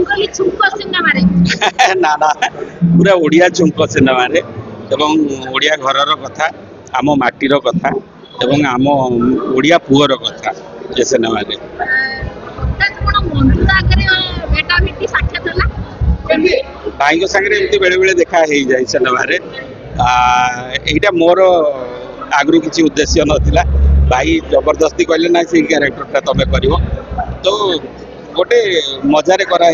ବେଙ୍ଗଲି ଛୁଙ୍କ ସିନେମାରେ ନା ନା पूरा ओडिया छुंक सिनेमा रे एवं ओडिया घरर कथा आम माटीर कथा एवं आम ओडिया पुअर कथा ये सिनेमा रे भाई सागर एमती बेले बेले देखा हो जाए सिनेमा रे एटा मोर आगु किसी उद्देश्य नाला भाई जबरदस्ती कहले ना से क्यारेक्टर तुम कर तो गोटे मजारे करा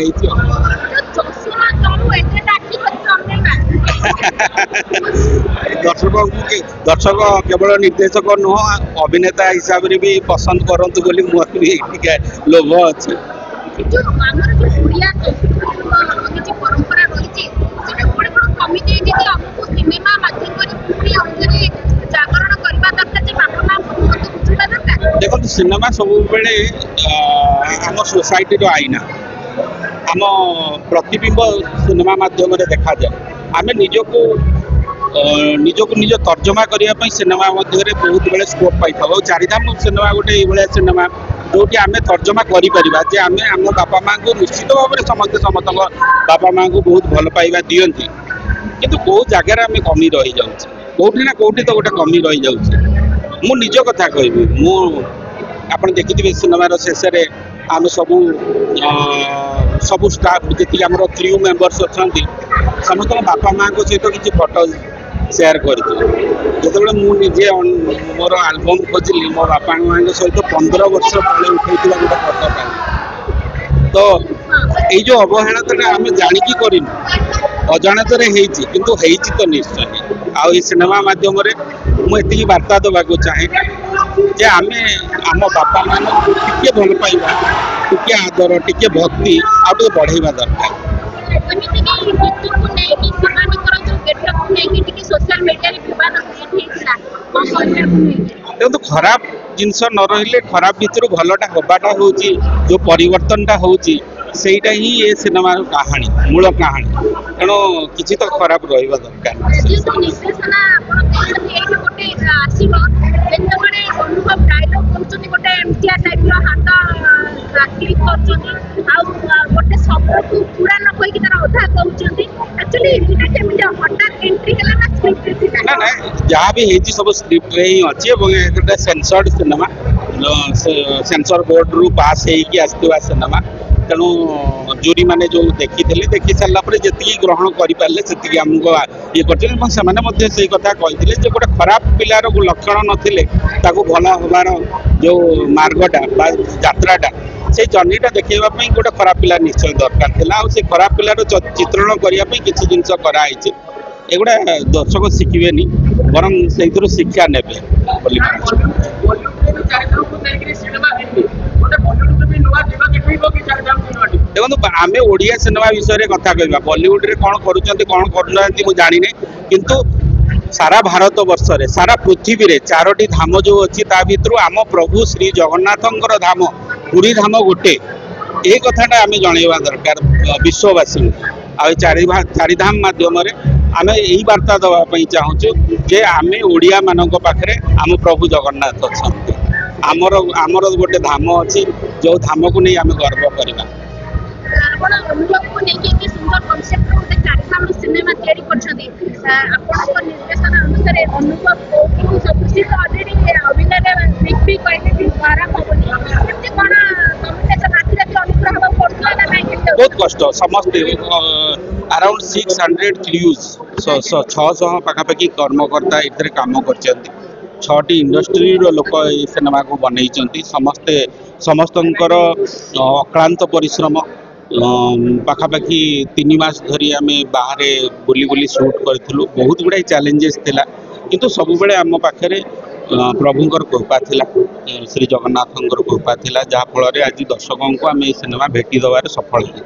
दर्शक केवल निर्देशक नुह अभिनेता हिसाब से भी पसंद करंतु बोली मोर भी टिके लोभ अच्छे देखो सिनेमा सब बेले आम सोसाइटी आईना आम प्रतिबिंब सिनेमा माध्यम देखा जाए आम निजको निज तर्जमा करने सिनेमा मध्य बहुत बड़े स्कोप पाई था चारिधाम सिनेमा गोटे ये सिनेमा जो आम तर्जमा करें आम आम बापा माँ को निश्चित भाव में समस्त समस्त बापा माँ को बहुत भल पाइबा दियंती किंतु बहुत जगार आम कमी रही जाऊँ कौटी ना कौटी तो गोटे कमी रही जाऊँ मु निज कथा कहबी मु आपण देखिथिबे सिनेमार शेष रे आम सबू सबू स्टाफ जी आम क्रू मेंबर्स अच्छा समस्त बापा माँ को सहित किसी फोटो शेयर करते मुझे मोर आलबम खोजली मो बापा माँ सहित 15 वर्ष पहले उठे गोटे फोटो पाई तो ये जो अवहेला आम जाणिकी करनु अजाणत किंतु तो निश्चय आई सिनेमा मध्यम मुझे वार्ता देवा चाहे जे आम आम बापा मान टे भल पाइबा टे आदर टे भक्ति आगे बढ़ेवा दरकार देखो खराब जिनस न रही खराब भितर भलटा हवाटा हूँ जो परिवर्तनटा होची सेटा ही ये सिनेमा कहानी मूल कहानी तेणु किसी तो खराब रहा दरकार ना ना जहाँ भी है सब स्क्रिप्ट रे ही अच्छी सेंसर्ड सिनेमा सेंसर बोर्ड रू पास होगा सिनेमा तेणु जूरी मैंने जो देखी सारापर जी ग्रहण करें से आमको ये कर कथा कही गोटे खराब पिलार लक्षण नथिले भल हबार जो मार्गटा यात्राटा से जर्नीटा देखापी गोटे खराब पिला निश्चय दरकार था से खराब पिलार चित्रण करने किसी जिनस कराई एगुड़ा दर्शक शिखिबेनी बरं से शिक्षा ने देखो आम ओडिया सिनेमा विषय कथा कहवा बॉलीवुड रे कौन करूँ जानी किंतु सारा भारत वर्ष रे सारा पृथ्वी रे 4टी धाम जो अच्छी ता भितर आम प्रभु श्री जगन्नाथंकर धाम पुरी धाम गोटे ये कथाटा आम जनइबा दरकार विश्ववासी आ चारिधाम माध्यम आम यही वार्ता देवाई चाहूँ जे आम ओडिया मान पाखे आम प्रभु जगन्नाथ अच्छा आमर आमर गोटे धाम अच्छी जो धाम को नहीं आम गर्व करवा बहुत कष्ट समस्त अराउंड 600 क्रूज 600 पखापाखि कर्मकर्ता ये काम कर 6टी इंडस्ट्री लोक सिनेमा को बनई समस्ते समस्तंकर अक्लांत परिश्रम पखापाखि 3 मास धरी आम बाहर बुली बुली शूट करूँ बहुत गुड़ाई चैलेंजेस थिला किंतु सब बेले आम पाखे प्रभुंकर कृपा थिला श्री जगन्नाथंकर कृपा थिला जहाँ फल आज दर्शकों को आम सिनेमा भेटी दबार सफल हो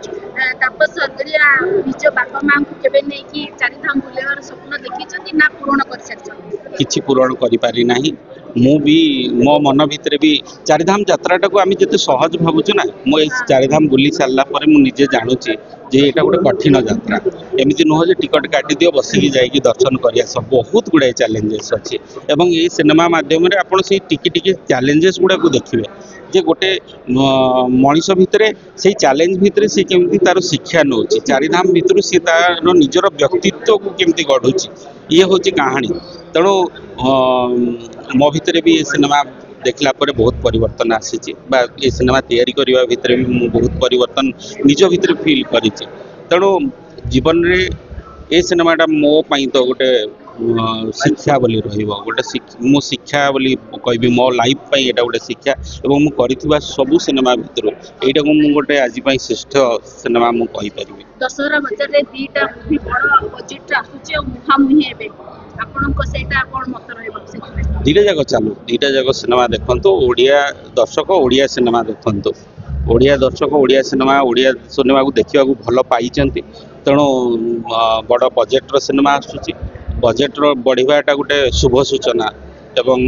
किसी पूरण करी ना मु भी मो मन भितर भी चारिधाम यात्राटा को आम जिते सहज भावुँ ना मुझे चारिधाम बुली सारा मुझे जानूची जे यहाँ गोटे कठिन यात्रा एमती नुह जे टिकट काटी दियो बसिकी जाइए दर्शन कर बहुत गुड़ाए चैलेंजेस अच्छी एवं ये सिनेमा मध्यम आप टिके चैलेंजेस गुड़ा को देखिए जे गोटे मनीष भितर से चैलेंज भितर सी केमती तार शिक्षा नौ चारिधाम भितर सी तार निजर व्यक्तित्व को केमती गढ़ुची ये हूँ कहानी तेणु मो भितर भी ये सिनेमा देखला पर बहुत परिवर्तन आसी ये सिनेमा तैयारी करने भितर भी मुझे बहुत परिवर्तन निज भितर फील करी तेणु जीवन रे ये सिनेमाटा मो पाई तो गोटे शिक्षा बोली रहिबो गोटे मो शिक्षा बोली कहबी मो लाइफ पाई एटा गोटे शिक्षा एवं मु करिथिबा सबु सिनेमा भितर एटा को मु गोटे आज पाई श्रेष्ठ सिनेमा मु कहि परिबी दशहरा बजार रे दीटा मूवी बड़ बजेट आसुचे और मुहा मुही हेबे आपनको सेटा कोन मत रहबो सेटा दीटा जाक चालू दीटा जाक सिनेमा देखंतो ओडिया दर्शक ओडिया सिनेमा देखंतो ओडिया दर्शक ओडिया सिनेमा को देखा भल पाई तेणु बड़ बजेट्र सिनेमा आसूची बजेट्र बढ़ाटा गोटे शुभ सूचना एवं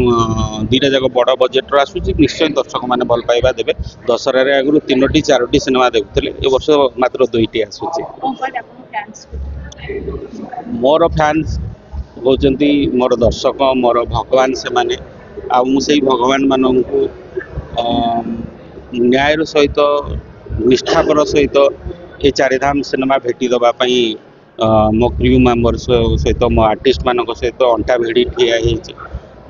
दीटा जाक बड़ बजेट्र आसूची निश्चय दर्शक मैंने भल पाइबा देवे दशहरा आगु 3टी 4टी सिनेमा देखुले ए वर्ष मात्र 2टी आसूची मोर फैंस होचंती मोर दर्शक मोर भगवान से माने आ मुझे भगवान मानू न्यायर सहित निष्ठापर सहित ये चारिधाम सिनेमा भेटी दवाई मो क्रू मेम्बर सहित मो आर्टिस्ट मान सहित अंटा भिड़ी ठिया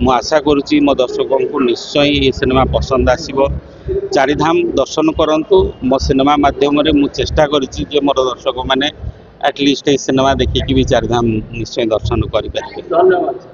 मु आशा करुच्ची मो दर्शकों को निश्चय ये सिनेमा पसंद आसो चारिधाम दर्शन करंतु मो सिनेमा माध्यम मु चेष्टा करुच्ची जे मोर दर्शक मैंने एटलिस्ट ये सिनेमा देखिकी भी चारिधाम निश्चय दर्शन करें। धन्यवाद।